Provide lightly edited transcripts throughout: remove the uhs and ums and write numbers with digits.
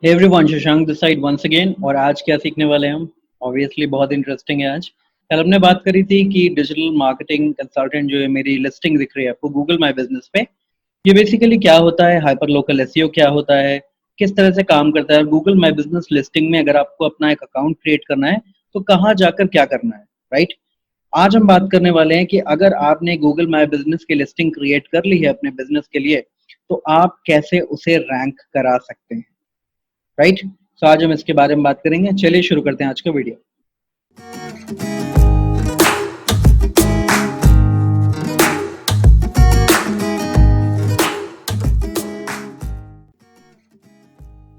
Hey everyone, Shashank this side once again. और आज क्या सीखने वाले हैं हम? ऑब्वियसली बहुत इंटरेस्टिंग है आज। कल हमने बात करी थी कि डिजिटल मार्केटिंग कंसल्टेंट जो है, मेरी लिस्टिंग दिख रही है आपको गूगल माय बिजनेस पे। ये बेसिकली क्या होता है, हाइपर लोकल एसईओ क्या होता है, किस तरह से काम करता है, गूगल माय बिजनेस लिस्टिंग में अगर आपको अपना एक अकाउंट क्रिएट करना है तो कहाँ जाकर क्या करना है, राइट। आज हम बात करने वाले हैं कि अगर आपने गूगल माय बिजनेस की लिस्टिंग क्रिएट कर ली है अपने बिजनेस के लिए, तो आप कैसे उसे रैंक करा सकते हैं, राइट। तो आज हम इसके बारे में बात करेंगे। चलिए शुरू करते हैं आज का वीडियो।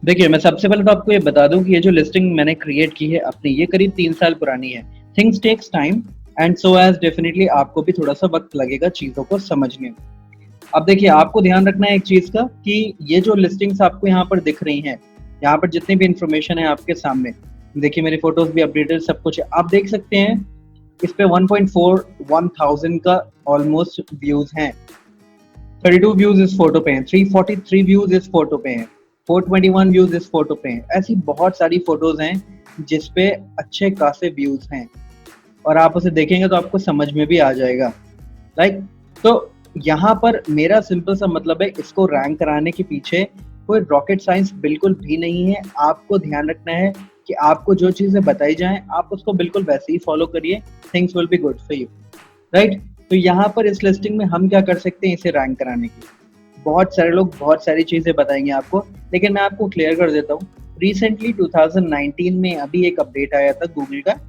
देखिए, मैं सबसे पहले तो आपको ये बता दूं कि ये जो लिस्टिंग मैंने क्रिएट की है अपनी, ये करीब 3 साल पुरानी है। Things takes time and so as definitely आपको भी थोड़ा सा वक्त लगेगा चीजों को समझने में। अब देखिए, आपको ध्यान रखना है एक चीज का कि ये जो लिस्टिंग्स आपको यहाँ पर दिख रही हैं, यहाँ पर जितनी भी इंफॉर्मेशन है आपके सामने, देखिए मेरी फोटोज भी अपडेटेड सब कुछ है, आप देख सकते हैं। इस पे 1.41 थाउजेंड का ऑलमोस्ट व्यूज हैं। 32 व्यूज इस फोटो पे हैं, 343 व्यूज इस फोटो पे हैं, 421 व्यूज इस फोटो पे हैं। ऐसी बहुत सारी फोटोज हैं जिसपे अच्छे खासे व्यूज हैं, और आप उसे देखेंगे तो आपको समझ में भी आ जाएगा, राइट। तो यहाँ पर मेरा सिंपल सा मतलब है, इसको रैंक कराने के पीछे कोई रॉकेट साइंस बिल्कुल भी नहीं है। आपको ध्यान रखना है कि आपको जो चीजें बताई जाएं आप उसको बिल्कुल वैसे ही फॉलो करिए। Things will be good for you, right. तो यहाँ पर इस लिस्टिंग में हम क्या कर सकते हैं इसे रैंक कराने की? बहुत सारे लोग बहुत सारी चीजें बताएंगे आपको, लेकिन मैं आपको क्लियर कर देता हूँ। रिसेंटली 2019 में अभी एक अपडेट आया था गूगल का।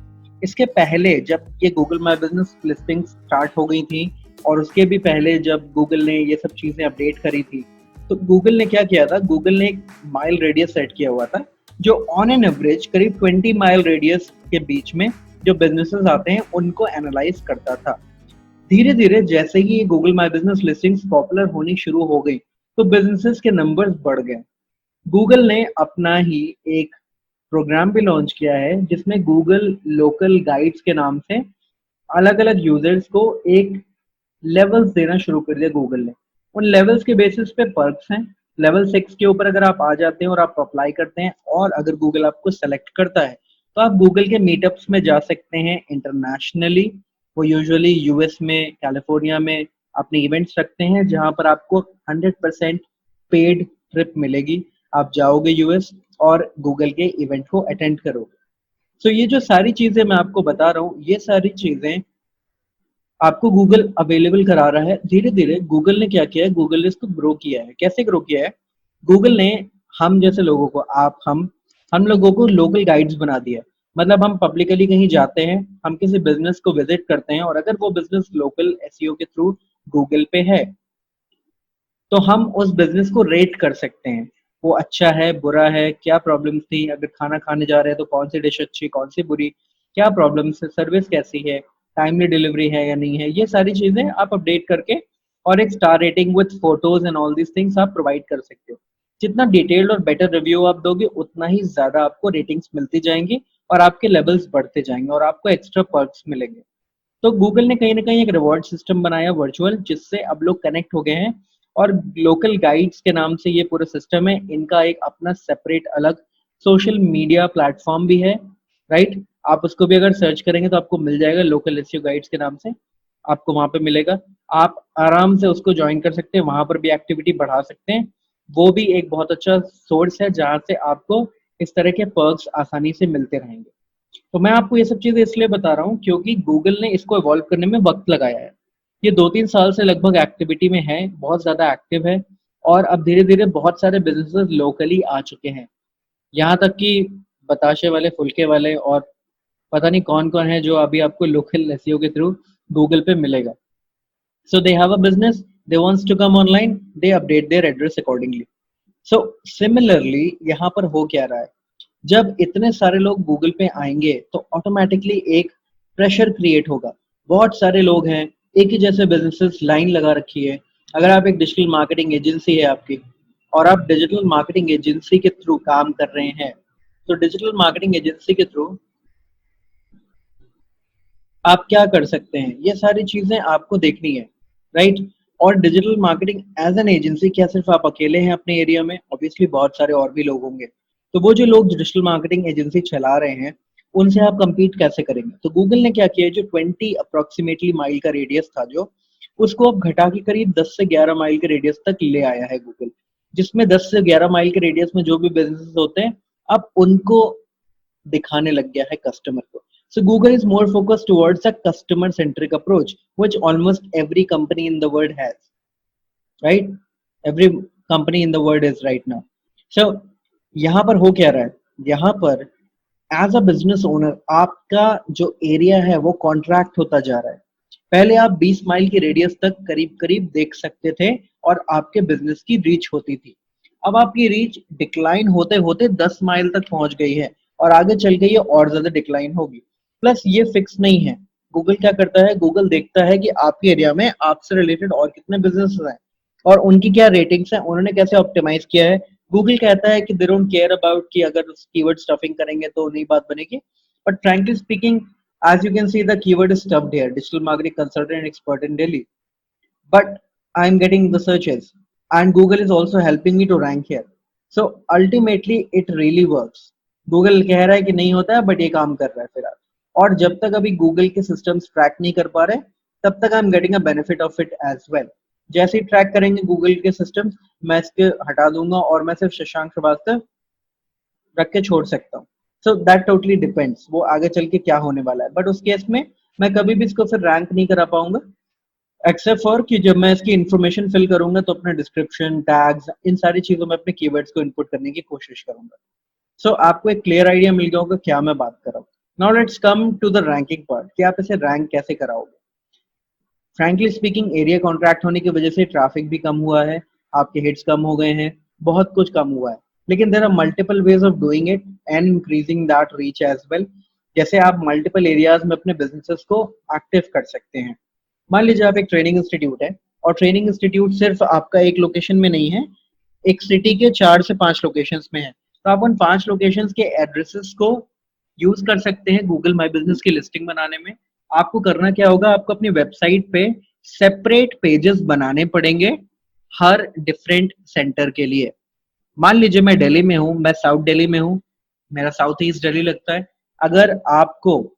इसके पहले जब ये Google my business listing start हो गई थी, और उसके भी पहले जब गूगल ने ये सब चीजें अपडेट करी थी, तो गूगल ने क्या किया था, गूगल ने एक माइल रेडियस सेट किया हुआ था, जो ऑन एन एवरेज करीब 20 माइल रेडियस के बीच में जो बिजनेसेस आते हैं उनको एनालाइज करता था। धीरे धीरे जैसे ही Google my business listings popular होनी शुरू हो गई, तो बिजनेसेस के नंबर्स बढ़ गए। गूगल ने अपना ही एक प्रोग्राम भी लॉन्च किया है जिसमें गूगल लोकल गाइड्स के नाम से अलग अलग यूजर्स को एक लेवल्स देना शुरू कर दिया गूगल ने। उन लेवल्स के बेसिस पे पर्क्स हैं। लेवल 6 के ऊपर अगर आप आ जाते हैं और आप अप्लाई करते हैं, और अगर गूगल आपको सेलेक्ट करता है, तो आप गूगल के मीटअप्स में जा सकते हैं इंटरनेशनली। वो यूजुअली यूएस में, कैलिफोर्निया में अपने इवेंट्स रखते हैं, जहां पर आपको 100% पेड ट्रिप मिलेगी। आप जाओगे यूएस और गूगल के इवेंट को अटेंड करोगे। तो ये जो सारी चीजें मैं आपको बता रहा हूँ, ये सारी चीजें आपको गूगल अवेलेबल करा रहा है। धीरे धीरे गूगल ने क्या किया है, गूगल ने इसको ग्रो किया है। कैसे ग्रो किया है? गूगल ने हम जैसे लोगों को, आप हम लोगों को लोकल गाइड्स बना दिया है। मतलब हम पब्लिकली कहीं जाते हैं, हम किसी बिजनेस को विजिट करते हैं, और अगर वो बिजनेस लोकल एसईओ के थ्रू गूगल पे है, तो हम उस बिजनेस को रेट कर सकते हैं। वो अच्छा है, बुरा है, क्या प्रॉब्लम्स थी, अगर खाना खाने जा रहे हैं तो कौन सी डिश अच्छी, कौन सी बुरी, क्या प्रॉब्लम्स है, सर्विस कैसी है, टाइमली डिलीवरी है या नहीं है, ये सारी चीजें आप अपडेट करके, और एक star rating with photos and all these things आप प्रोवाइड कर सकते हो। जितना डिटेल्ड और बेटर रिव्यू आप दोगे, उतना ही ज्यादा आपको रेटिंग्स मिलती जाएंगी, और आपके लेवल्स बढ़ते जाएंगे, और आपको एक्स्ट्रा पर्क्स मिलेंगे। तो गूगल ने कहीं ना कहीं एक रिवॉर्ड सिस्टम बनाया वर्चुअल, जिससे अब लोग कनेक्ट हो गए हैं। और लोकल गाइड्स के नाम से ये पूरा सिस्टम है। इनका एक अपना सेपरेट अलग सोशल मीडिया प्लेटफॉर्म भी है, राइट। आप उसको भी अगर सर्च करेंगे तो आपको मिल जाएगा, लोकल एसईओ गाइड्स के नाम से आपको वहां पे मिलेगा। आप आराम से उसको ज्वाइन कर सकते हैं, वहां पर भी एक्टिविटी बढ़ा सकते हैं। वो भी एक बहुत अच्छा सोर्स है जहां से आपको इस तरह के पर्क्स आसानी से मिलते रहेंगे। तो मैं आपको ये सब चीजें इसलिए बता रहा हूँ क्योंकि गूगल ने इसको इवॉल्व करने में वक्त लगाया है। ये 2-3 साल से लगभग एक्टिविटी में है, बहुत ज्यादा एक्टिव है। और अब धीरे धीरे बहुत सारे बिजनेसेस लोकली आ चुके हैं। यहाँ तक कि बताशे वाले, फुलके वाले, और पता नहीं कौन कौन है जो अभी आपको लोकल एसईओ के थ्रू गूगल पे मिलेगा। So they have a business, they wants to come online, they update their address accordingly. So similarly यहाँ पर हो क्या रहा है, जब इतने सारे लोग गूगल पे आएंगे तो ऑटोमेटिकली एक प्रेशर क्रिएट होगा। बहुत सारे लोग हैं, एक ही जैसे बिजनेसेस लाइन लगा रखी है। अगर आप एक डिजिटल मार्केटिंग एजेंसी है आपकी, और आप डिजिटल मार्केटिंग एजेंसी के थ्रू काम कर रहे हैं, तो डिजिटल मार्केटिंग एजेंसी के थ्रू आप क्या कर सकते हैं, ये सारी चीजें आपको देखनी है, राइट। और digital marketing as an agency, क्या सिर्फ आप अकेले हैं अपने एरिया में? ऑब्वियसली बहुत सारे और भी लोग होंगे। तो वो जो लोग डिजिटल मार्केटिंग एजेंसी चला रहे हैं उनसे आप compete कैसे करेंगे? तो गूगल ने क्या किया है, जो 20 अप्रोक्सीमेटली माइल का रेडियस था जो, उसको अब घटा के करीब 10 से 11 माइल के रेडियस तक ले आया है गूगल, जिसमें 10 से 11 माइल के रेडियस में जो भी बिजनेस होते हैं अब उनको दिखाने लग गया है कस्टमर को. So Google is more focused towards a customer centric approach, which almost every company in the world has, right? Every company in the world is right now. So यहाँ पर हो क्या रहा है, यहाँ पर एज अ बिजनेस ओनर आपका जो एरिया है वो कॉन्ट्रैक्ट होता जा रहा है. पहले आप 20 माइल की रेडियस तक करीब करीब देख सकते थे और आपके बिजनेस की रीच होती थी. अब आपकी रीच डिक्लाइन होते होते 10 माइल तक पहुंच गई है और आगे चल के ये और ज्यादा डिक्लाइन होगी. प्लस ये फिक्स नहीं है. गूगल क्या करता है, गूगल देखता है कि आपके एरिया में आपसे रिलेटेड और कितने बिजनेस हैं और उनकी क्या रेटिंग्स हैं, उन्होंने कैसे ऑप्टिमाइज किया है. गूगल कहता है कि दे डोंट केयर अबाउट कि अगर कीवर्ड स्टफिंग करेंगे तो नहीं बात बनेगी. But frankly speaking, as you can see, the keyword is stuffed here, digital marketing consultant and expert in Delhi, but I'm getting the searches and Google is also helping me to rank here. So ultimately it really works. Google कह रहा है कि नहीं होता है but ये काम कर रहा है फिर. और जब तक अभी Google के systems ट्रैक नहीं कर पा रहे तब तक I'm getting a benefit of it as well. जैसे ही ट्रैक करेंगे Google के systems, मैं इसके हटा दूंगा और मैं सिर्फ शशांक श्रीवास्तव रख के छोड़ सकता हूँ. सो दैट टोटली डिपेंड्स वो आगे चल के क्या होने वाला है. बट उस केस में मैं कभी भी इसको फिर रैंक नहीं करा पाऊंगा एक्सेप्ट फॉर कि जब मैं इसकी इन्फॉर्मेशन फिल करूंगा तो अपने डिस्क्रिप्शन टैग्स इन सारी चीजों में अपने कीवर्ड्स को इनपुट करने की कोशिश करूंगा. सो आपको एक क्लियर आइडिया मिल गया होगा क्या मैं बात कर रहा हूँ. Now let's come to the ranking part कि आप इसे रैंक कैसे कराओगे. फ्रैंकली स्पीकिंग, एरिया कॉन्ट्रैक्ट होने की वजह से ट्रैफिक भी कम हुआ है, आपके हिट्स कम हो गए हैं, बहुत कुछ कम हुआ है. लेकिन there are multiple ways of doing it and increasing that reach as well. जैसे आप मल्टीपल एरियाज में अपने बिजनेसेस को एक्टिव कर सकते हैं. मान लीजिए आप एक ट्रेनिंग इंस्टीट्यूट है और ट्रेनिंग इंस्टीट्यूट सिर्फ आपका एक लोकेशन में नहीं है, एक सिटी के 4 से 5 लोकेशंस में है. तो आप उन 5 लोकेशंस के एड्रेसेस को यूज कर सकते हैं गूगल माई बिजनेस की लिस्टिंग बनाने में. आपको करना क्या होगा, आपको अपनी वेबसाइट पे सेपरेट पेजेस बनाने पड़ेंगे हर डिफरेंट सेंटर के लिए. मान लीजिए मैं दिल्ली में हूँ, मैं साउथ दिल्ली में हूँ, मेरा साउथ ईस्ट दिल्ली लगता है. अगर आपको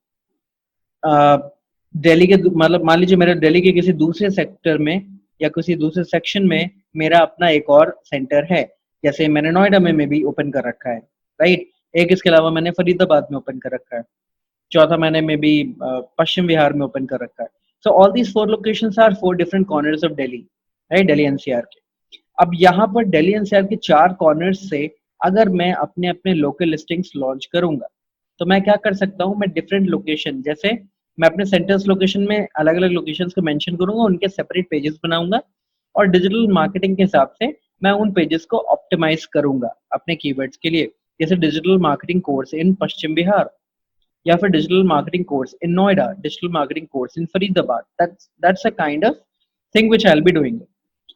दिल्ली के मतलब मान लीजिए मेरे दिल्ली के किसी दूसरे सेक्टर में या किसी दूसरे सेक्शन में मेरा अपना एक और सेंटर है, जैसे मैंने नोएडा में भी ओपन कर रखा है, राइट. एक इसके अलावा मैंने फरीदाबाद में ओपन कर रखा है, चौथा मैंने में भी पश्चिम बिहार में ओपन कर रखा है. So all these 4 locations are 4 different corners of Delhi, right, Delhi NCR के. अब यहाँ पर दिल्ली एनसीआर के 4 कॉर्नर्स से अगर मैं अपने अपने लोकल लिस्टिंग्स लॉन्च करूंगा तो मैं क्या कर सकता हूँ, मैं डिफरेंट लोकेशन जैसे मैं अपने सेंटर्स लोकेशन में अलग अलग लोकेशंस को मेंशन करूंगा, उनके सेपरेट पेजेस बनाऊंगा और डिजिटल मार्केटिंग के हिसाब से मैं उन पेजेस को ऑप्टिमाइज करूंगा अपने कीवर्ड्स के लिए. जैसे डिजिटल मार्केटिंग कोर्स इन पश्चिम बिहार या फिर digital marketing course in Noida, digital marketing course in Faridabad. That's a kind of thing which I will be doing.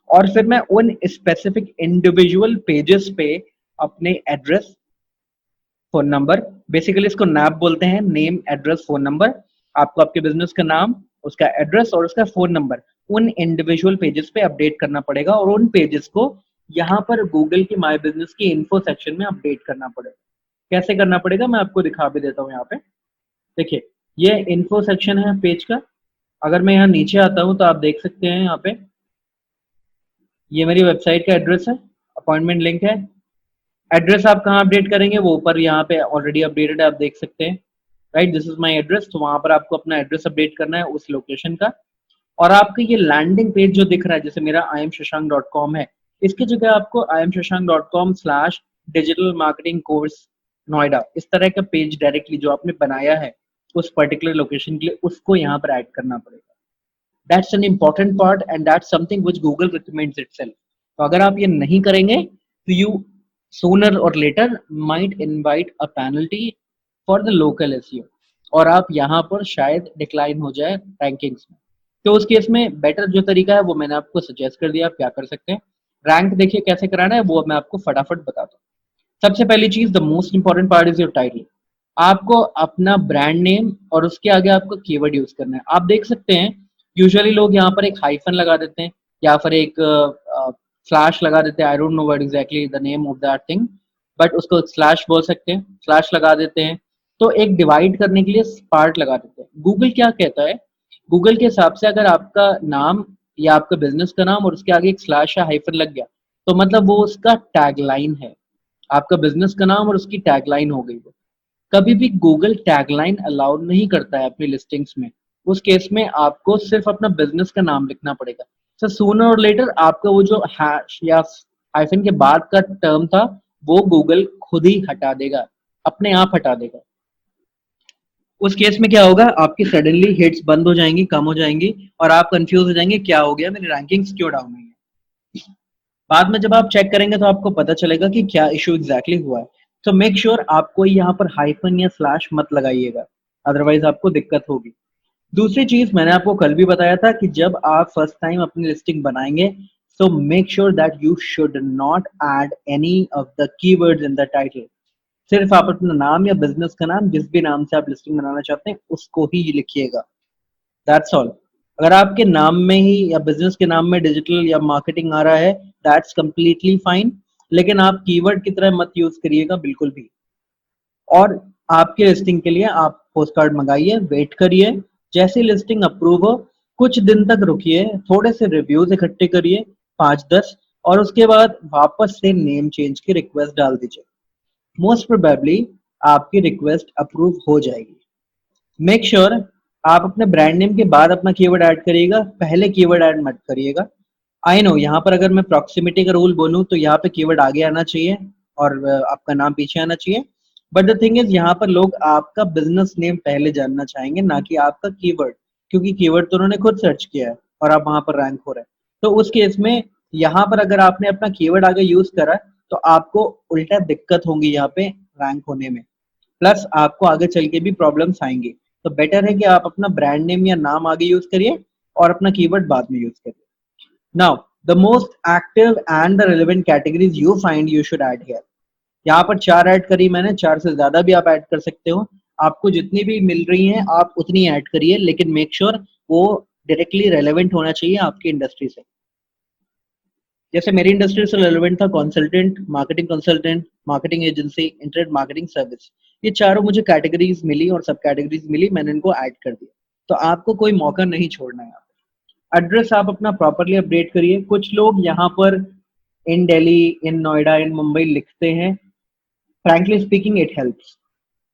और फिर मैं उन स्पेसिफिक इंडिविजुअल पेजेस पे अपने एड्रेस, फोन नंबर, बेसिकली इसको नैप बोलते हैं, नेम एड्रेस फोन नंबर. आपको आपके बिजनेस का नाम, उसका एड्रेस और उसका फोन नंबर उन इंडिविजुअल पेजेस पे अपडेट करना पड़ेगा और उन पेजेस को यहाँ पर गूगल की माय बिजनेस की इन्फो सेक्शन में अपडेट करना पड़ेगा. कैसे करना पड़ेगा मैं आपको दिखा भी देता हूँ. यहाँ पे देखिए, ये इन्फो सेक्शन है पेज का. अगर मैं यहाँ नीचे आता हूँ तो आप देख सकते हैं यहाँ पे ये मेरी वेबसाइट का एड्रेस है, अपॉइंटमेंट लिंक है. एड्रेस आप कहाँ अपडेट करेंगे वो ऊपर यहाँ पे ऑलरेडी अपडेटेड है, आप देख सकते हैं, right. This is my address. तो वहां पर आपको अपना एड्रेस अपडेट करना है उस लोकेशन का. और आपका ये लैंडिंग पेज जो दिख रहा है, जैसे मेरा imshashank.com है, इसकी जगह आपको imshashank.com/digital marketing course नोएडा, इस तरह का पेज डायरेक्टली जो आपने बनाया है उस पर्टिकुलर लोकेशन के लिए, उसको यहाँ पर ऐड करना पड़ेगा. That's an important part and that's something which Google recommends itself. तो अगर आप ये नहीं करेंगे तो you sooner or later might invite a penalty for the local SEO और आप यहाँ पर शायद डिक्लाइन हो जाए रैंकिंग्स में. तो उस केस में बेटर जो तरीका है वो मैंने आपको सजेस्ट कर दिया, आप क्या कर सकते हैं. रैंक देखिए कैसे कराना है वो मैं आपको फटाफट बताता हूँ. सबसे पहली चीज, the most important part is your title. आपको अपना ब्रांड नेम और उसके आगे आपको कीवर्ड यूज करना है. आप देख सकते हैं यूजुअली लोग यहाँ पर एक हाइफन लगा देते हैं या फिर एक फ्लैश लगा देते हैं. I don't know what exactly the name of that thing, but उसको स्लैश बोल सकते हैं, स्लैश लगा देते हैं। तो एक डिवाइड करने के लिए पार्ट लगा देते हैं। गूगल क्या कहता है, गूगल के हिसाब से अगर आपका नाम या आपका बिजनेस का नाम और उसके आगे एक स्लैश या हाइफन लग गया, तो मतलब वो उसका टैगलाइन है, आपका बिजनेस का नाम और उसकी टैगलाइन हो गई वो। कभी भी गूगल टैगलाइन अलाउड नहीं करता है अपनी लिस्टिंग्स में। उस केस में आपको सिर्फ अपना बिजनेस का नाम लिखना पड़ेगा। सो सूनर और लेटर आपका वो जो हैश या हाइफन के बाद का टर्म था, वो गूगल खुद ही हटा देगा, अपने आप हटा देगा। उस केस में क्या होगा, आपकी सडनली हिट्स बंद हो जाएंगी, कम हो जाएंगी, और आप कंफ्यूज हो जाएंगे क्या हो गया, मेरी रैंकिंग्स क्यों डाउन हुई है। बाद में जब आप चेक करेंगे तो आपको पता चलेगा कि क्या इशू एग्जैक्टली हुआ है। तो मेक श्योर आप कोई यहाँ पर हाइफन या स्लैश मत लगाइएगा, अदरवाइज आपको दिक्कत होगी। दूसरी चीज मैंने आपको कल भी बताया था कि जब आप फर्स्ट टाइम अपनी लिस्टिंग बनाएंगे, सो make sure that you should not add any of the keywords in the title. सिर्फ आप अपना नाम या बिजनेस का नाम, जिस भी नाम से आप लिस्टिंग बनाना चाहते हैं, उसको ही लिखिएगा। That's all. अगर आपके नाम में ही या बिजनेस के नाम में डिजिटल या मार्केटिंग आ रहा है, दैट्स कंप्लीटली फाइन, लेकिन आप कीवर्ड की तरह मत यूज करिएगा बिल्कुल भी। और आपके लिस्टिंग के लिए आप पोस्ट कार्ड मंगाइए, वेट करिए, जैसी लिस्टिंग अप्रूव हो कुछ दिन तक रुकिए, थोड़े से रिव्यूज इकट्ठे करिए, 5-10, और उसके बाद वापस से नेम चेंज की रिक्वेस्ट डाल दीजिए। मोस्ट प्रोबेबली आपकी रिक्वेस्ट अप्रूव हो जाएगी। मेक श्योर आप अपने ब्रांड नेम के बाद अपना कीवर्ड ऐड करिएगा, पहले कीवर्ड ऐड मत करिएगा। आई नो यहाँ पर अगर मैं प्रॉक्सिमिटी का रूल बोलूँ तो यहाँ पे कीवर्ड आगे आना चाहिए और आपका नाम पीछे आना चाहिए। बट द थिंग इज, यहाँ पर लोग आपका बिजनेस नेम पहले जानना चाहेंगे, ना कि आपका कीवर्ड, क्योंकि कीवर्ड तो उन्होंने खुद सर्च किया है और आप वहां पर रैंक हो रहे हैं। तो उस केस में यहाँ पर अगर आपने अपना कीवर्ड आगे यूज करा तो आपको उल्टा दिक्कत होंगी यहाँ पे रैंक होने में, प्लस आपको आगे चल के भी प्रॉब्लम्स आएंगी। तो बेटर है कि आप अपना ब्रांड नेम या नाम आगे यूज करिए और अपना कीवर्ड बाद में यूज करिए। Now the most active and the relevant categories you find you should add here. यहाँ पर 4 ऐड करी मैंने, 4 से ज्यादा भी आप ऐड कर सकते हो। आपको जितनी भी मिल रही हैं आप उतनी ऐड करिए, लेकिन मेक श्योर वो डायरेक्टली रेलेवेंट होना चाहिए आपकी इंडस्ट्री से। जैसे मेरी इंडस्ट्री से रेलेवेंट था consultant, marketing agency, internet marketing service. ये चारों मुझे कैटेगरीज मिली और सब कैटेगरीज मिली, मैंने इनको ऐड कर दिया। तो आपको कोई मौका नहीं छोड़ना है। एड्रेस आप अपना प्रॉपरली अपडेट करिए। कुछ लोग यहाँ पर इन दिल्ली, इन नोएडा, इन मुंबई लिखते हैं। Frankly speaking it helps.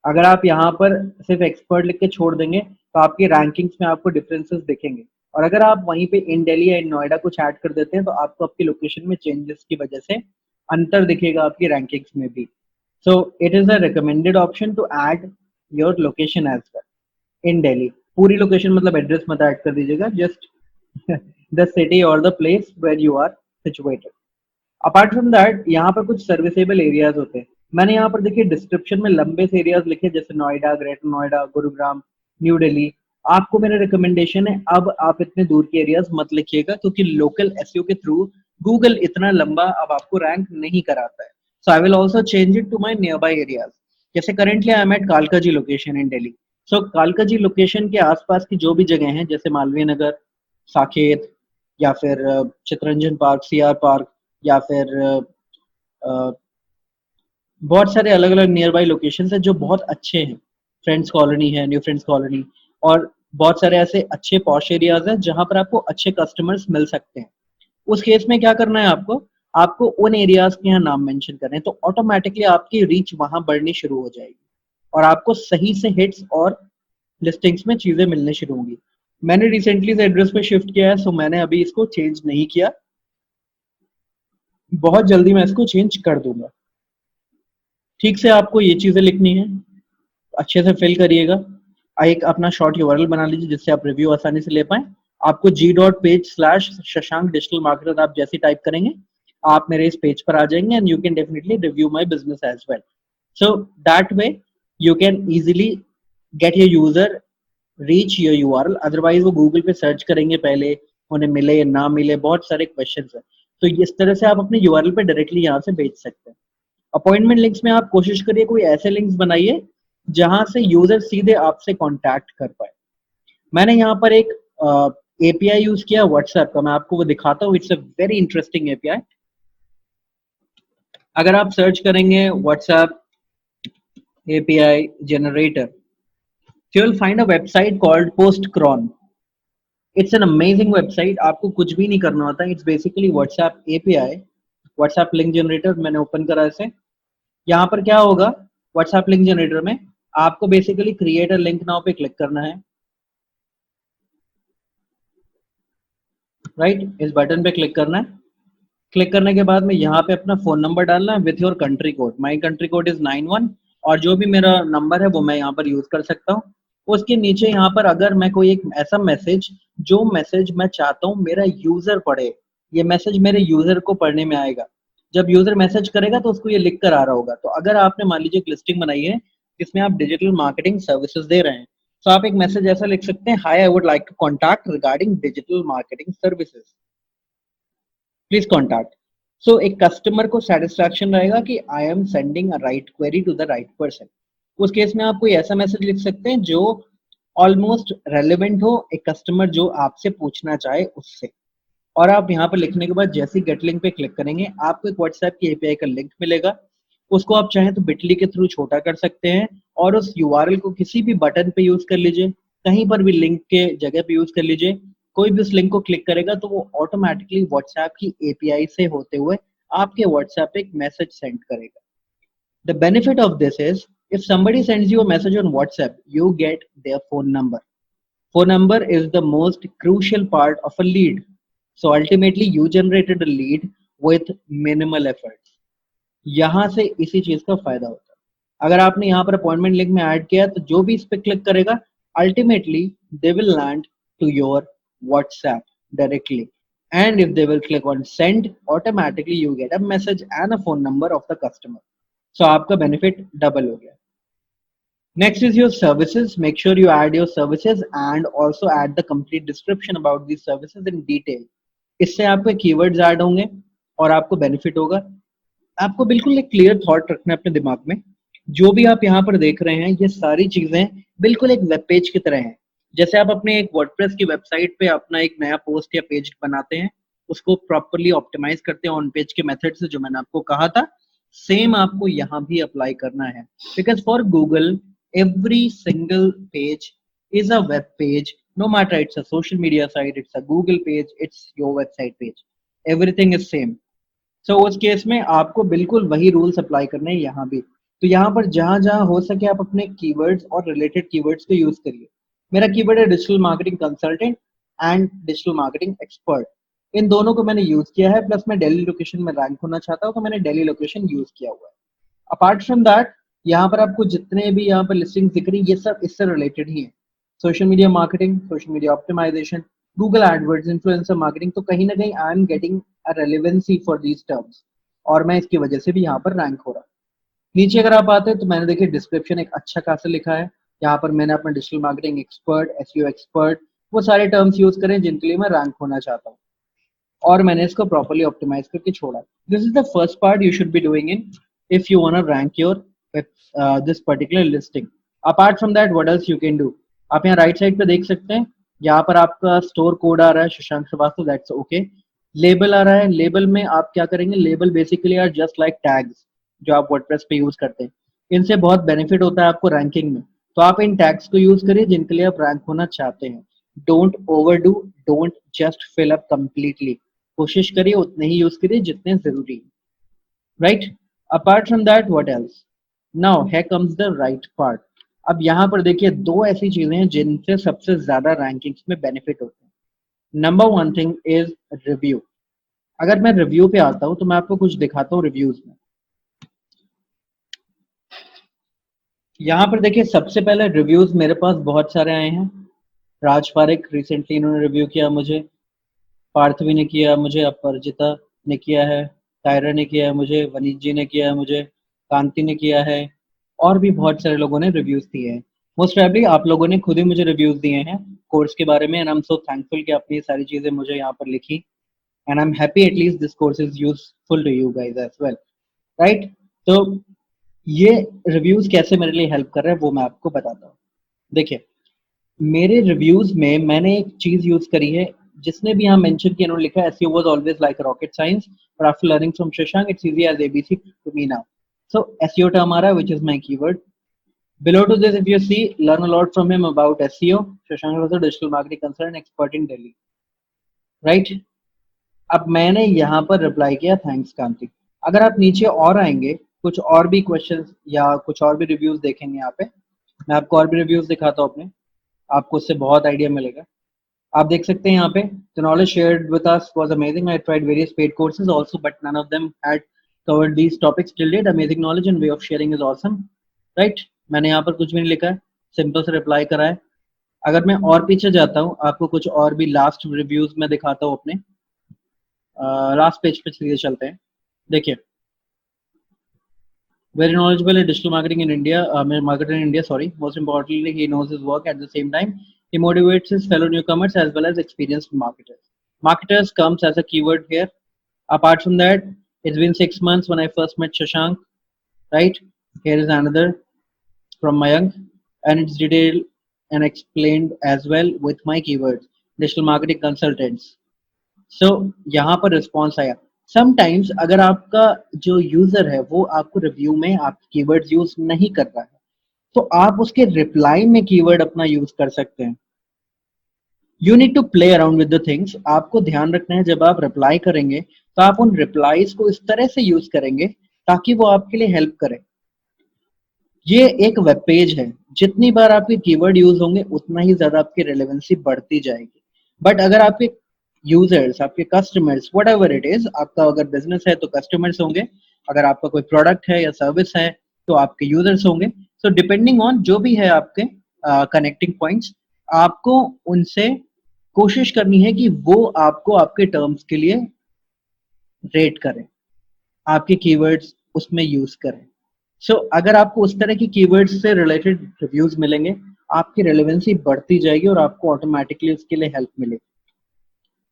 अगर आप यहाँ पर सिर्फ एक्सपर्ट लिख के छोड़ देंगे तो आपकी रैंकिंग्स में आपको डिफरेंसेस दिखेंगे, और अगर आप वहीं पे इन दिल्ली या इन नोएडा कुछ ऐड कर देते हैं तो आपको आपकी लोकेशन में चेंजेस की वजह से अंतर दिखेगा आपकी रैंकिंग्स में भी। So it is a recommended option to add your location as well in Delhi. पूरी लोकेशन मतलब एड्रेस मत ऐड कर दीजिएगा, जस्ट द सिटी और the place where you are situated. Apart from that यहाँ पर कुछ सर्विसेबल एरियाज होते हैं। मैंने यहाँ पर देखिए डिस्क्रिप्शन में लंबे से एरियाज लिखे, जैसे नोएडा, ग्रेटर नोएडा, गुरुग्राम, न्यू दिल्ली। आपको मेरा रिकमेंडेशन है, अब आप इतने दूर के एरियाज मत लिखिएगा, क्योंकि लोकल एसईओ के थ्रू गूगल इतना लंबा अब आपको रैंक नहीं कराता है। So I will also change it to my nearby areas. जैसे करेंटली आई एम एट कालका जी लोकेशन इन दिल्ली। सो कालका जी लोकेशन के आसपास की जो भी जगह हैं, जैसे मालवीय नगर, साकेत, या फिर चितरंजन पार्क, सीआर पार्क, या फिर बहुत सारे अलग अलग नियर बाई लोकेशन है जो बहुत अच्छे हैं। फ्रेंड्स कॉलोनी है, न्यू फ्रेंड्स कॉलोनी, और बहुत सारे ऐसे अच्छे पॉश एरियाज हैं जहां पर आपको अच्छे कस्टमर्स मिल सकते हैं। उस केस में क्या करना है आपको, आपको उन एरियाज के यहाँ नाम मेंशन करने हैं, तो ऑटोमेटिकली आपकी रीच वहां बढ़नी शुरू हो जाएगी और आपको सही से हिट्स और लिस्टिंग्स में चीजें मिलने शुरू होंगी। मैंने रिसेंटली इस एड्रेस पे शिफ्ट किया है, सो मैंने अभी इसको चेंज नहीं किया, बहुत जल्दी मैं इसको चेंज कर दूंगा। ठीक से आपको ये चीजें लिखनी है, अच्छे से फिल करिएगा। एक अपना शॉर्ट यूआरएल बना लीजिए जिससे आप रिव्यू आसानी से ले पाए। आपको g.page/शशांक डिजिटल मार्केटर आप जैसे टाइप करेंगे आप मेरे इस पेज पर आ जाएंगे, and you can definitely review my business as well. So that way you can easily get your user reach your URL. Otherwise वो गूगल पे सर्च करेंगे, पहले उन्हें मिले या ना मिले, बहुत सारे क्वेश्चंस हैं। तो इस तरह से आप अपने यूआरएल पे डायरेक्टली यहाँ से भेज सकते हैं। अपॉइंटमेंट लिंक्स में आप कोशिश करिए कोई ऐसे लिंक्स बनाइए जहां से यूजर सीधे आपसे कांटेक्ट कर पाए। मैंने यहाँ पर एक एपीआई यूज किया व्हाट्सएप का, मैं आपको वो दिखाता हूँ। It's a very interesting API. अगर आप सर्च करेंगे WhatsApp API generator, you will find a website called Postcron. It's an amazing website. आपको कुछ भी नहीं करना होता. It's basically WhatsApp API, WhatsApp link generator. मैंने ओपन करा इसे. यहाँ पर क्या होगा WhatsApp link generator में आपको basically create a link now पे क्लिक करना है. राइट, इस बटन पे क्लिक करना है. क्लिक करने के बाद में यहाँ पे अपना फोन नंबर डालना है with your country code. My country code is 91 और जो भी मेरा नंबर है वो मैं यहाँ पर यूज कर सकता हूँ. उसके नीचे यहाँ पर अगर मैं कोई एक ऐसा मैसेज जो मैसेज मैं चाहता हूँ मेरा यूजर पढ़े, ये मैसेज मेरे यूजर को पढ़ने में आएगा. जब यूजर मैसेज करेगा तो उसको ये लिख कर आ रहा होगा. तो अगर आपने मान लीजिए एक लिस्टिंग बनाई है जिसमें आप डिजिटल मार्केटिंग सर्विसेज दे रहे हैं, तो आप एक मैसेज ऐसा लिख सकते हैं, hi I would like to contact regarding digital marketing services, please contact. So एक कस्टमर को सेटिस्फैक्शन रहेगा कि I am sending a right query to the right person. उस केस में आप कोई ऐसा मैसेज लिख सकते हैं जो ऑलमोस्ट रेलेवेंट हो एक कस्टमर जो आपसे पूछना चाहे उससे. और आप यहाँ पर लिखने के बाद जैसे गेट लिंक पे क्लिक करेंगे आपको एक व्हाट्सएप की एपीआई का लिंक मिलेगा. उसको आप चाहें तो बिटली के थ्रू छोटा कर सकते हैं और उस यूआरएल को किसी भी बटन पे यूज कर लीजिए, कहीं पर भी लिंक के जगह पे यूज कर लीजिए. कोई भी उस लिंक को क्लिक करेगा तो वो ऑटोमेटिकली व्हाट्सएप की एपीआई से होते हुए आपके व्हाट्सएप पे एक मैसेज सेंड करेगा. The benefit of this is if somebody sends you a message on WhatsApp, you get their phone number. Phone number is the most crucial part of a lead. So ultimately you generated a lead with minimal effort. यहाँ से इसी चीज का फायदा होता है. अगर आपने यहाँ पर अपॉइंटमेंट लिंक में ऐड किया तो जो भी इस पे क्लिक करेगा ultimately they will land to your WhatsApp directly. And if they will click on send, automatically you get a message and a phone number of the customer. So आपका benefit double हो गया. Next is your services. Make sure you add your services and also add the complete description about these services in detail. इससे आपके keywords add होंगे और आपको benefit होगा. आपको बिल्कुल एक क्लियर थॉट रखना है अपने दिमाग में. जो भी आप यहाँ पर देख रहे हैं ये सारी चीजें बिल्कुल एक वेब पेज की तरह हैं. जैसे आप अपने एक वर्डप्रेस की वेबसाइट पे अपना एक नया पोस्ट या पेज बनाते हैं, उसको प्रॉपरली ऑप्टिमाइज करते हैं ऑन पेज के मेथड से जो मैंने आपको कहा था, सेम आपको यहाँ भी अप्लाई करना है. Because for Google every single page is a web page, no matter it's a social media site, it's a Google page, it's your website page, everything is same. So उस case में आपको बिल्कुल वही rules apply करने हैं यहाँ भी. तो यहाँ पर जहाँ जहाँ हो सके आप अपने कीवर्ड्स और रिलेटेड कीवर्ड्स को यूज करिए. मेरा कीवर्ड है digital marketing consultant and digital marketing expert. इन दोनों को मैंने यूज किया है. प्लस मैं दिल्ली लोकेशन में रैंक होना चाहता हूँ तो मैंने दिल्ली लोकेशन यूज किया हुआ है. अपार्ट फ्रॉम दैट यहाँ पर आपको जितने भी यहाँ पर लिस्टिंग दिख रही है ये सब इससे रिलेटेड ही है. Social media marketing, social media optimization, Google AdWords, influencer marketing. तो कहीं ना कहीं I am getting a relevancy for these terms और मैं इसकी वजह से भी यहाँ पर रैंक हो रहा हूँ. नीचे अगर आप आते हैं तो मैंने देखिए डिस्क्रिप्शन एक अच्छा खासा लिखा है. यहाँ पर मैंने अपना digital marketing expert, SEO expert, वो सारे टर्म्स यूज करें जिनके लिए मैं रैंक होना चाहता हूँ और मैंने इसको प्रॉपर्ली ऑप्टिमाइज करके छोड़ा. This is the first part you should be doing in if you want to rank your this particular listing. Apart from that, what else you can do? आप यहाँ राइट साइड पे देख सकते हैं, यहाँ पर आपका स्टोर कोड आ रहा है Shashank Srivastava, that's okay. Label आ रहा है. लेबल में आप क्या करेंगे, label basically are just like tags जो आप वर्डप्रेस पे यूज करते हैं. इनसे बहुत बेनिफिट होता है आपको रैंकिंग में. तो आप इन टैग्स को यूज करिए जिनके लिए आप रैंक होना चाहते हैं. Don't overdo, don't just fill up completely. कोशिश करिए उतने ही यूज करिए जितने जरूरी है. Right. Apart from that what else? Now here comes the right part. अब यहाँ पर देखिए दो ऐसी चीजें हैं जिनसे सबसे ज्यादा रैंकिंग्स में बेनिफिट होते हैं. Number one thing is review. अगर मैं रिव्यू पे आता हूँ तो मैं आपको कुछ दिखाता हूँ रिव्यूज में. यहाँ पर देखिए सबसे पहले रिव्यूज मेरे पास बहुत सारे आए हैं. राज पारिक रिसेंटली इन्होंने रिव्यू किया मुझे, पार्थवी ने किया मुझे, अपराजिता ने किया है, टायरा ने किया है मुझे, वनीत जी ने किया है मुझे, कांति ने किया है और भी बहुत सारे लोगों ने रिव्यूज दिए हैं. मोस्ट प्रोबेबली आप लोगों ने खुद ही मुझे रिव्यूज दिए हैं कोर्स के बारे में and I am so thankful कि आपने ये सारी चीजें मुझे यहाँ पर लिखी and I am happy at least this course is useful to you guys as well. Right. तो ये रिव्यूज कैसे मेरे लिए हेल्प कर रहे हैं वो मैं आपको बताता हूँ. देखिए मेरे रिव्यूज में मैंने एक चीज यूज करी है जिसने भी यहाँ मेंशन किया उन्होंने लिखा है SEO was always like a rocket science, but after learning from Shashank, it's easy as ABC to me now. So SEO term आ रहा है, which is my keyword. Below to this, if you see, learn a lot from him about SEO. Shashank was a digital marketing consultant expert in Delhi. Right? अब मैंने यहाँ पर reply किया thanks कांति। अगर आप नीचे और आएंगे, कुछ और भी क्वेश्चंस या कुछ और भी रिव्यूज देखेंगे यहाँ पे, मैं आपको और भी रिव्यूज दिखाता हूँ अपने, आपको उससे बहुत आइडिया मिलेगा। आप देख सकते हैं यहाँ पे, the knowledge shared with us was amazing. I tried various paid courses also, but none of them had covered these topics till date. Amazing knowledge and way of sharing is awesome. Right? मैंने यहाँ पर कुछ भी नहीं लिखा है, simple से reply करा है। अगर मैं और पीछे जाता हूँ, आपको कुछ और भी लास्ट रिव्यूज में दिखाता हूँ अपने। लास्ट पेज पे सीधे चलते हैं। देखिए, very knowledgeable in digital marketing in India, marketer in India, sorry. Most importantly, he knows his work. At the same time, he motivates his fellow newcomers as well as experienced marketers. Marketers comes as a keyword here. Apart from that, it's been 6 months when I first met Shashank, right? Here is another from Mayank, and it's detailed and explained as well with my keywords. Digital marketing consultants. सो यहाँ पर response आया। Sometimes अगर आपका जो user है वो आपको review में आपके कीवर्ड्स यूज नहीं कर रहा है, तो आप उसके रिप्लाई में कीवर्ड अपना यूज कर सकते हैं। You need to play around with the things. आपको ध्यान रखना है जब आप रिप्लाई करेंगे तो आप उन रिप्लाईज को इस तरह से यूज करेंगे ताकि वो आपके लिए हेल्प करे। ये एक वेब पेज है, जितनी बार आपके कीवर्ड यूज होंगे उतना ही ज्यादा आपकी रेलेवेंसी बढ़ती जाएगी। बट अगर आपके यूजर्स, आपके customers, what ever it is, आपका अगर बिजनेस है तो कस्टमर्स होंगे, अगर आपका कोई प्रोडक्ट है या सर्विस है तो आपके यूजर्स होंगे। सो डिपेंडिंग ऑन जो भी है आपके कनेक्टिंग पॉइंट्स, आपको उनसे कोशिश करनी है कि वो आपको आपके टर्म्स के लिए रेट करें, आपके कीवर्ड्स उसमें यूज करें। सो अगर आपको उस तरह की कीवर्ड्स से रिलेटेड रिव्यूज मिलेंगे, आपकी रेलेवेंसी बढ़ती जाएगी और आपको ऑटोमेटिकली उसके लिए हेल्प मिलेगी।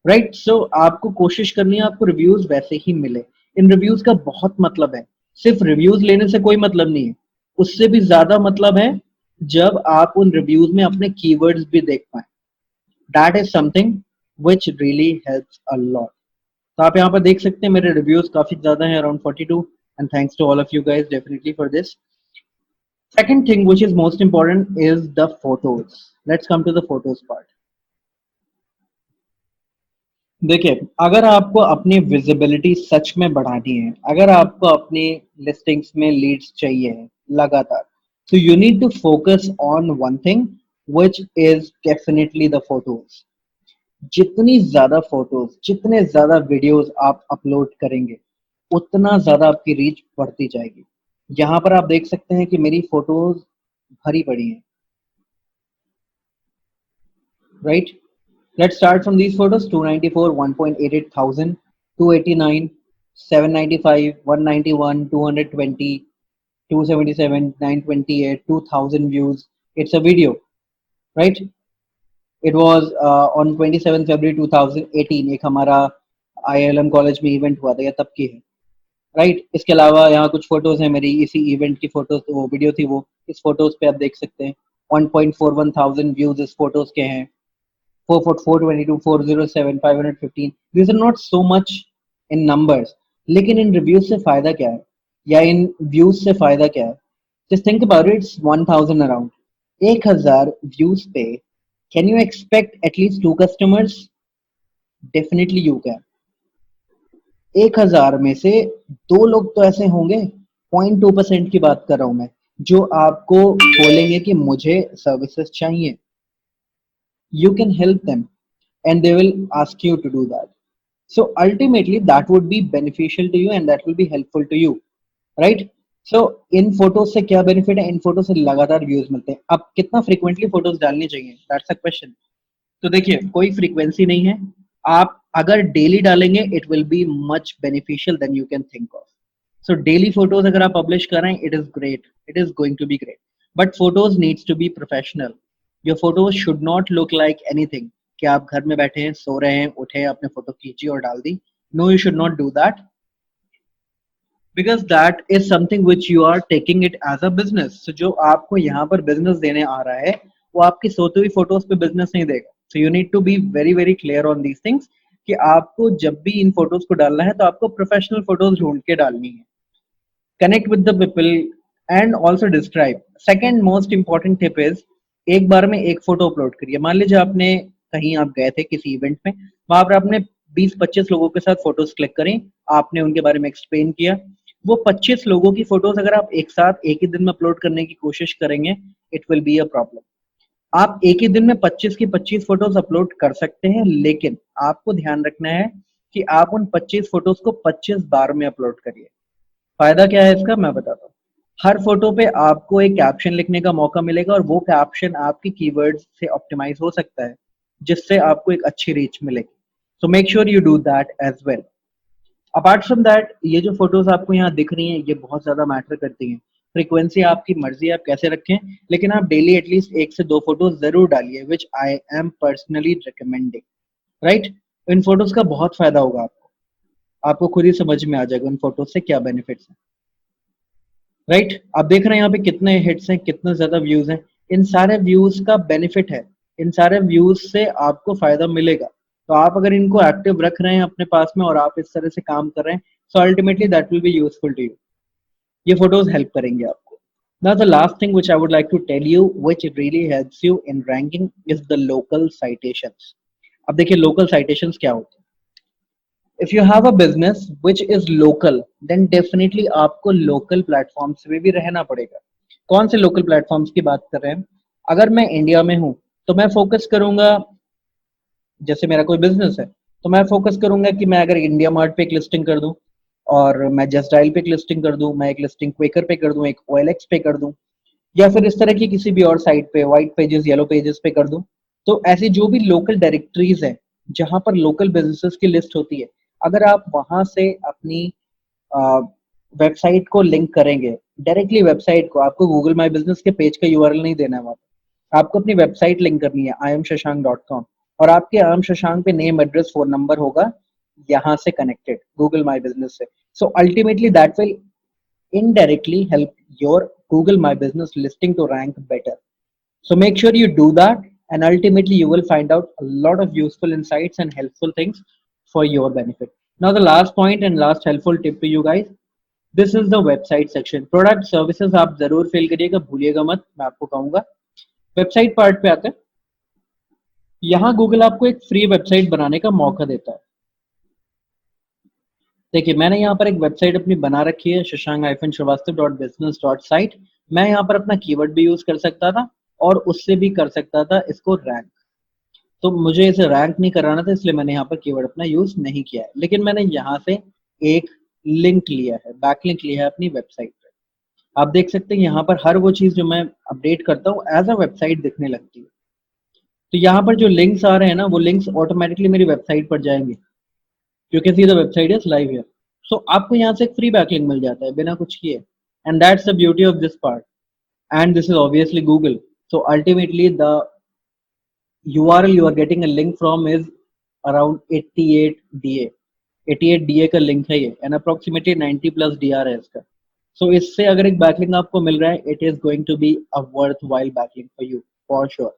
राइट? सो आपको कोशिश करनी है आपको रिव्यूज वैसे ही मिले। इन रिव्यूज का बहुत मतलब है, सिर्फ रिव्यूज लेने से कोई मतलब नहीं है, उससे भी ज्यादा मतलब है जब आप उन रिव्यूज में अपने कीवर्ड्स भी देख पाए। That is something which really helps a lot. तो आप यहाँ पर देख सकते हैं मेरे रिव्यूज काफी ज्यादा हैं, around 42, and thanks to all of you guys definitely for this. Second thing which is most important is the photos. Let's come to the photos part. देखिए, अगर आपको अपनी विजिबिलिटी सच में बढ़ानी है, अगर आपको अपनी लिस्टिंग्स में लीड्स चाहिए लगातार, तो you need to focus on one thing which is definitely the photos. जितनी ज्यादा फोटोज, जितने ज्यादा वीडियोस आप अपलोड करेंगे, उतना ज्यादा आपकी रीच बढ़ती जाएगी। यहाँ पर आप देख सकते हैं कि मेरी फोटोज भरी पड़ी हैं, right? Let's start from these photos. 294, 1.88 thousand, 289, 795, 191, 220, 277, 928, 2000 views. It's a video, right? It was on 27 February 2018. एक हमारा ILM कॉलेज में इवेंट हुआ था, या तब की है, राइट? इसके अलावा यहाँ कुछ फोटोज हैं मेरी, इसी इवेंट की फोटोज, वो वीडियो थी वो। इस फोटोज पे आप देख सकते हैं 1.41 thousand व्यूज इस फोटोज के हैं। 422, 407, 515. These are not so much in numbers, लेकिन इन रिव्यूज से फायदा क्या है, या इन व्यूज से फायदा क्या है? Just think about it. It's 1000 around 1000 views पे can you expect at least 2 customers? Definitely you can. 1000 में से 2 लोग तो ऐसे होंगे, 0.2% की बात कर रहा हूं मैं, जो आपको बोलेंगे कि मुझे सर्विसेज चाहिए। You can help them and they will ask you to do that. So ultimately that would be beneficial to you and that will be helpful to you, right? So in photos से क्या benefit है? इन photo से लगातार views मिलते हैं। अब कितना frequently photos डालनी चाहिए, दैट्स अ क्वेश्चन। तो देखिए, कोई फ्रीक्वेंसी नहीं है, आप अगर डेली डालेंगे it will be much beneficial then you can think of. So daily photos अगर आप पब्लिश कर रहे हैं, it is great, it is going to be great, but photos needs to be professional. Your photos should not look like anything, कि आप घर में बैठे हैं, सो रहे हैं, उठे, आपने फोटो खींची और डाल दी। No, you should not do that, because that is something which you are taking it as a business. जो आपको यहाँ पर बिजनेस देने आ रहा है, वो आपकी सोती हुई फोटोज पे बिजनेस नहीं देगा, so you need to be very very clear on these things कि आपको जब भी इन फोटोज को डालना है तो आपको प्रोफेशनल फोटोज ढूंढ के डालनी है. Connect with the people and also describe. Second most important tip is एक बार में एक फोटो अपलोड करिए. मान लीजिए आपने कहीं आप गए थे किसी इवेंट में, वहां पर आपने 20-25 लोगों के साथ फोटोज क्लिक करें, आपने उनके बारे में एक्सप्लेन किया. वो 25 लोगों की फोटोज अगर आप एक साथ एक ही दिन में अपलोड करने की कोशिश करेंगे, it will be a problem. आप एक ही दिन में 25 की 25 फोटोज अपलोड कर सकते हैं, लेकिन आपको ध्यान रखना है कि आप उन 25 फोटोज को 25 बार में अपलोड करिए. फायदा क्या है इसका, मैं बताता हूँ. हर फोटो पे आपको एक कैप्शन लिखने का मौका मिलेगा और वो कैप्शन आपकी कीवर्ड्स से ऑप्टिमाइज हो सकता है, जिससे आपको एक अच्छी रीच मिलेगी. So make sure you do that as well. Apart from that, ये जो फोटोज आपको यहाँ दिख रही हैं, ये बहुत ज्यादा मैटर करती हैं. फ्रीक्वेंसी आपकी मर्जी है, आप कैसे रखें, लेकिन आप डेली एटलीस्ट 1 से 2 फोटोज जरूर डालिए, which I am personally recommending. Right. इन फोटोज का बहुत फायदा होगा आपको खुद ही समझ में आ जाएगा उन फोटोज से क्या बेनिफिट्स हैं. राइट. आप देख रहे हैं यहाँ पे कितने हिट्स हैं, कितने ज्यादा व्यूज हैं. इन सारे व्यूज का बेनिफिट है, इन सारे व्यूज से आपको फायदा मिलेगा. तो आप अगर इनको एक्टिव रख रहे हैं अपने पास में और आप इस तरह से काम कर रहे हैं, so ultimately that will be useful to you. ये फोटोज हेल्प करेंगे आपको. Now the last thing which I would like to tell you which really helps you in ranking is the local citations. अब देखिए local citations क्या होते हैं. If you have a business which is local, then definitely आपको local platforms पे भी रहना पड़ेगा. कौन से लोकल प्लेटफॉर्म्स की बात कर रहे हैं? अगर मैं इंडिया में हूं तो मैं फोकस करूंगा, जैसे मेरा कोई बिजनेस है तो मैं फोकस करूंगा कि मैं अगर इंडिया मार्ट पे एक लिस्टिंग कर दूं, और मैं जस्ट डायल पे एक लिस्टिंग कर दूं, मैं एक लिस्टिंग क्वेकर पे कर दूं, एक OLX पे कर दूं, या फिर इस तरह की किसी भी और साइट पे व्हाइट पेजेस येलो पेजेस पे कर दूं. तो ऐसी जो भी लोकल डायरेक्टरीज है जहां पर लोकल बिजनेसेस की लिस्ट होती है, अगर आप वहां से अपनी वेबसाइट को लिंक करेंगे, डायरेक्टली वेबसाइट को, आपको गूगल माई बिजनेस के पेज का URL नहीं देना है वहां पे. आपको अपनी वेबसाइट लिंक करनी है iamshashank.com, और आपके आम शशांक पे नेम एड्रेस फोन नंबर होगा यहाँ से कनेक्टेड गूगल माई बिजनेस से. सो ultimately that will indirectly help your Google My Business listing to rank better. So make sure you do that, and ultimately you will find out a lot of useful insights and helpful things for your benefit. Now the last point and last helpful tip to you guys, this is the website section. Product services आप जरूर fill करिएगा, भूलिएगा मत, मैं आपको कहूंगा. Website part पे आते हैं. यहाँ गूगल आपको एक फ्री वेबसाइट बनाने का मौका देता है. देखिए मैंने यहाँ पर एक वेबसाइट अपनी बना रखी है, shashank-shrivastava.business.site. मैं यहाँ पर अपना कीवर्ड भी यूज कर सकता था और उससे भी कर सकता था इसको रैंक. तो मुझे इसे रैंक नहीं कराना था, इसलिए मैंने यहाँ पर कीवर्ड अपना यूज नहीं किया है. लेकिन मैंने यहाँ से एक लिंक लिया है, बैकलिंक लिया है अपनी वेबसाइट पे. आप देख सकते हैं यहाँ पर हर वो चीज जो मैं अपडेट करता हूँ एज अ वेबसाइट दिखने लगती है. तो यहाँ पर जो लिंक्स आ रहे हैं ना, वो लिंक्स ऑटोमेटिकली मेरी वेबसाइट पर जाएंगे. You can see the website is live here. So आपको यहाँ से एक फ्री बैकलिंक मिल जाता है बिना कुछ किए. And that's the beauty of this part. And this is obviously Google. So ultimately the URL you are getting a link from is around 88 DA. 88 DA का लिंक है ये, and approximately 90+ DR है इसका. So इससे अगर एक backlink आपको मिल रहा है, it is going to be a worthwhile backlink for you for sure.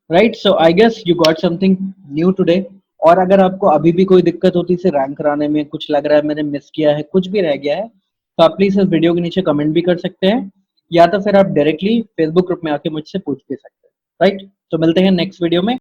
Right? So I guess you got something new today. और अगर आपको अभी भी कोई दिक्कत होती है रैंक कराने में, कुछ लग रहा है मैंने मिस किया है, कुछ भी रह गया है, तो आप प्लीज इस वीडियो के नीचे कमेंट भी कर सकते हैं, या तो फिर आप डायरेक्टली फेसबुक ग्रुप में आके मुझसे पूछ भी सकते हैं. राइट. तो मिलते हैं नेक्स्ट वीडियो में.